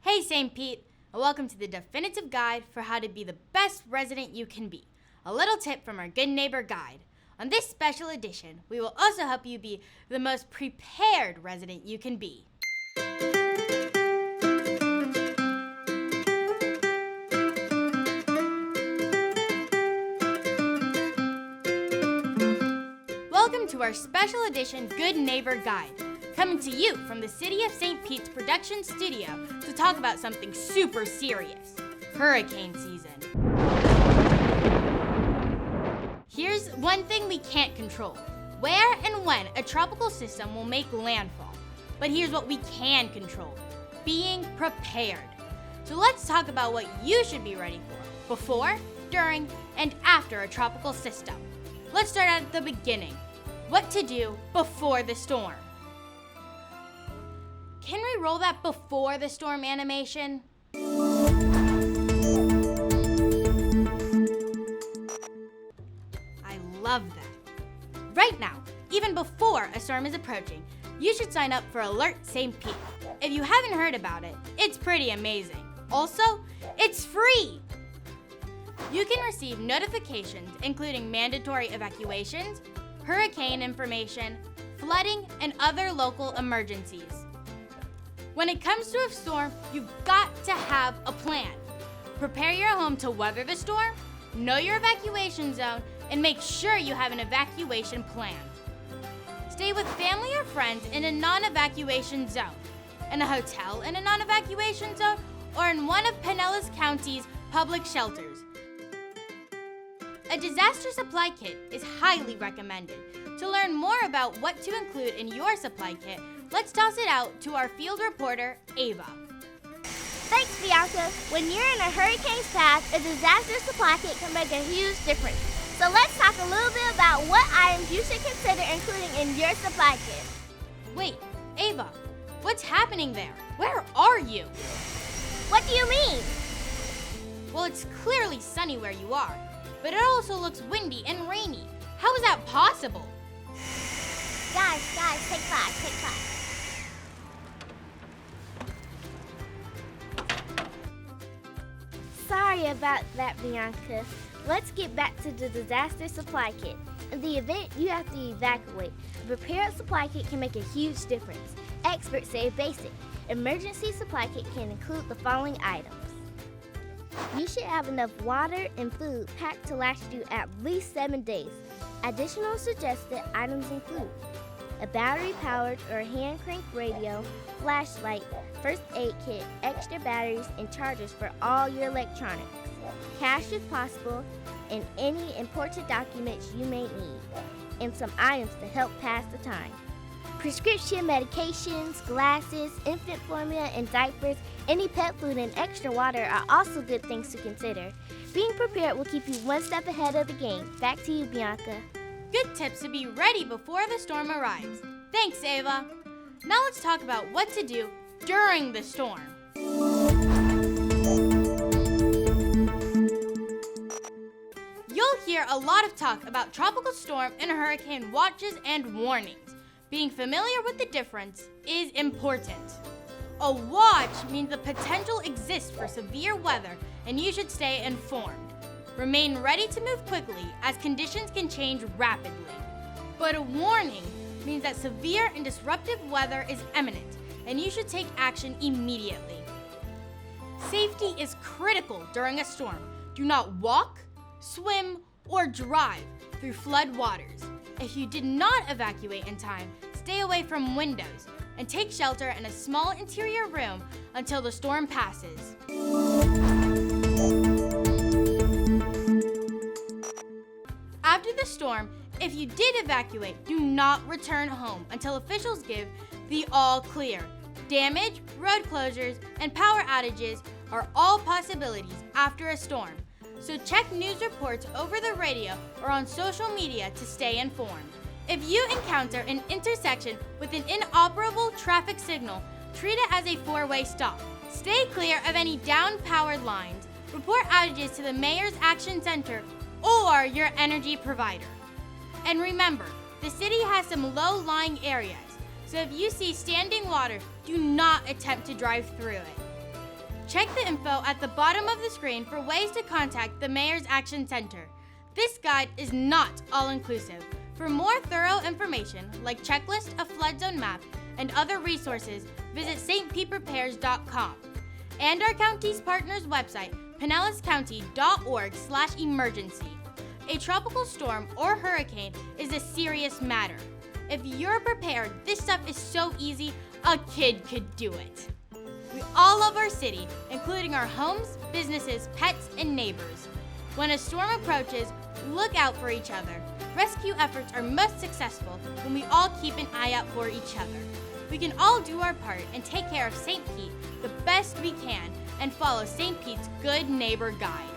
Hey St. Pete, and welcome to the definitive guide for how to be the best resident you can be. A little tip from our Good Neighbor Guide. On this special edition, we will also help you be the most prepared resident you can be. Welcome to our special edition Good Neighbor Guide, coming to you from the City of St. Pete's production studio to talk about something super serious, hurricane season. Here's one thing we can't control, where and when a tropical system will make landfall. But here's what we can control, being prepared. So let's talk about what you should be ready for, before, during, and after a tropical system. Let's start at the beginning. What to do before the storm. Can we roll that before the storm animation? I love that. Right now, even before a storm is approaching, you should sign up for Alert St. Pete. If you haven't heard about it, it's pretty amazing. Also, it's free! You can receive notifications including mandatory evacuations, hurricane information, flooding, and other local emergencies. When it comes to a storm, you've got to have a plan. Prepare your home to weather the storm, know your evacuation zone, and make sure you have an evacuation plan. Stay with family or friends in a non-evacuation zone, in a hotel in a non-evacuation zone, or in one of Pinellas County's public shelters. A disaster supply kit is highly recommended. To learn more about what to include in your supply kit, let's toss it out to our field reporter, Ava. Thanks, Bianca. When you're in a hurricane's path, a disaster supply kit can make a huge difference. So let's talk a little bit about what items you should consider including in your supply kit. Wait, Ava, what's happening there? Where are you? What do you mean? Well, it's clearly sunny where you are, but it also looks windy and rainy. How is that possible? Guys, take five. Sorry about that, Bianca. Let's get back to the disaster supply kit. In the event you have to evacuate, a prepared supply kit can make a huge difference. Experts say basic. Emergency supply kit can include the following items. You should have enough water and food packed to last you at least 7 days. Additional suggested items include a battery-powered or hand-crank radio, flashlight, first aid kit, extra batteries, and chargers for all your electronics, cash if possible, and any important documents you may need, and some items to help pass the time. Prescription medications, glasses, infant formula, and diapers, any pet food, and extra water are also good things to consider. Being prepared will keep you one step ahead of the game. Back to you, Bianca. Good tips to be ready before the storm arrives. Thanks, Ava. Now let's talk about what to do during the storm. You'll hear a lot of talk about tropical storm and hurricane watches and warnings. Being familiar with the difference is important. A watch means the potential exists for severe weather and you should stay informed. Remain ready to move quickly as conditions can change rapidly. But a warning means that severe and disruptive weather is imminent and you should take action immediately. Safety is critical during a storm. Do not walk, swim, or drive through flood waters. If you did not evacuate in time, stay away from windows and take shelter in a small interior room until the storm passes. After the storm, if you did evacuate, do not return home until officials give the all clear. Damage, road closures, and power outages are all possibilities after a storm. So check news reports over the radio or on social media to stay informed. If you encounter an intersection with an inoperable traffic signal, treat it as a four-way stop. Stay clear of any down-powered lines. Report outages to the Mayor's Action Center or your energy provider. And remember, the city has some low-lying areas, so if you see standing water, do not attempt to drive through it. Check the info at the bottom of the screen for ways to contact the Mayor's Action Center. This guide is not all-inclusive. For more thorough information, like checklist, a flood zone map, and other resources, visit stpeprepares.com. And our county's partners website, pinellascounty.org/emergency. A tropical storm or hurricane is a serious matter. If you're prepared, this stuff is so easy, a kid could do it. We all love our city, including our homes, businesses, pets, and neighbors. When a storm approaches, look out for each other. Rescue efforts are most successful when we all keep an eye out for each other. We can all do our part and take care of St. Pete the best we can and follow St. Pete's Good Neighbor Guide.